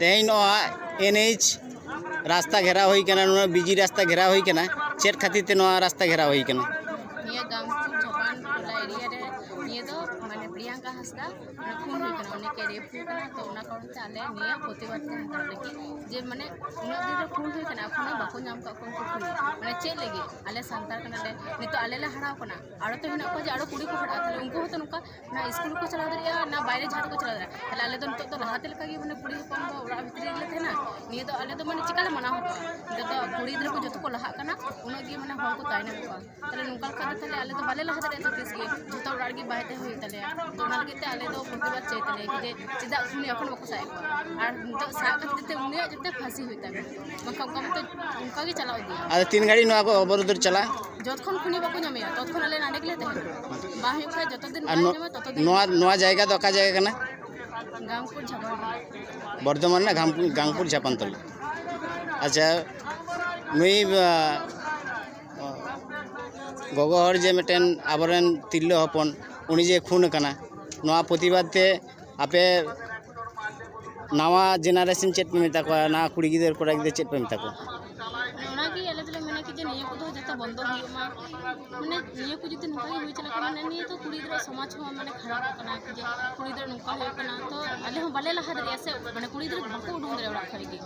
तेज NH रास्ता घेरा हुई कना बीजी रास्ता घेरा हुई कना चेट खातिर ते रास्ता घेरा हुई कना निया गामपुर झपान टोला एरिया रे निया दो माने प्रियंका हासदा खून हुई कना उन्हें के रेप हुई कना तो उना कारण ते आले निया प्रतिबाद के हतार लेकिन जे माने उना दिन रे खून हुई कना एखोनो बाको नाम का कोन खून माने चे लगे आले सांतार कना ले नितो आले ले हराव कना आरो तो हिना को जे आरो कुड़ी को हड़ा थाले उनको होतो नुका ना स्कूल को चला दरिया ना बाहरे झाड़ को चला दरिया थाले आले दो नितो तो लहाते लका गे माने कुड़ी हपन दो ओरा भितरी ले थेना निया दो आले दो माने चिकाले मना होतो नितो कुड़ी इधर को जतो को लहा कना उनो गे माने हर को तायना को थाले नुका का थाले आले दो बाले लहा दरिया तो किस गे जतो ओरा गे बाहते होई थाले तो ना लगे ते आले दो प्रतिबाद चाय थाले कि जे चिदा खुनी अपन बको साय को आर नितो साग ते उनिया जते फांसी होई ताबे मका कम तो उनका गे चलाओ दिया आ 3 गाड़ी नो को अवरोध चला যতক্ষণ খুনি বাকো নামিয়া ততক্ষণ আলে না দেখলে দেখে বাহি খায় যতদিন আর বাহি নামে ততদিন নোয়া জায়গা তো কা জায়গা কানা গামপুর ঝাপান বর্ধমান না গাংপুর ঝাপানতল আচ্ছা নুই গগো হর যে মিটেন আবরেন তিল্লো হপন উনি যে খুন কানা নোয়া প্রতিবাদ তে আপে নাওয়া জেনারেশন चेट पे मेता को ना कुड़ी गिदर कोड़ा गिदर चेट पे मेता को ওনাকে এলে দিলে মানে কি যে নিয়ে কোথাও যেতে বন্ধ হইমা মানে নিয়ে কো যদি নকা হই চলা মানে নিয়ে তো কুড়ি দিরা সমাজ হো মানে খারাপ কানা কি যে কুড়ি দিরা নকা হই কানা তো আলে হো বালে লাহা দরে আসে মানে কুড়ি দিরা বাকো উডুং দরে ওড়া খাই গে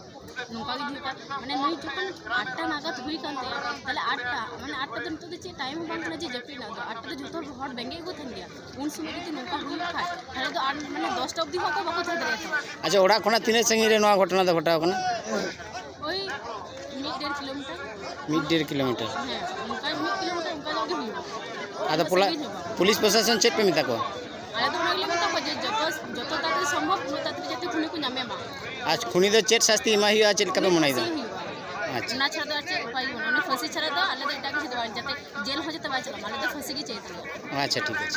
নকা গি দিকা মানে নই যখন 8টা নাগাদ হই কানতে তাহলে 8টা মানে 8টা দিন তো যে টাইম বান না যে জপি না 8টা তো যত হট বেঙ্গে গো থান গিয়া উন সময় যদি নকা হই খায় তাহলে তো আর মানে 10টা অবধি হকো বাকো থাক দরে আচ্ছা ওড়া কোনা তিনে সঙ্গী রে নোয়া ঘটনা তো ঘটাও কোনা ওই 1.5 কিলোমিটার 1.5 কিলোমিটার হ্যাঁ উনকা 1 কিলোমিটার উনকা লগে হই আদা পুলিশ প্রশাসন चेट पे मेता को আলে তো নাগলে মত যে যত তাড়াতাড়ি সম্ভব উনো তাড়াতাড়ি যেতে খুনি কো নামে মা आज खुनी दो चेट शास्ति इमा हुआ चेट कबे मनाई दो अच्छा না ছাড়া আছে উপায় হলো উনি ফাঁসি ছাড়া দাও আলে তো এটা কিছু দেওয়া যাতে জেল হয়ে যেতে পারে চলো আলে তো ফাঁসি কি চাইতে अच्छा ठीक है।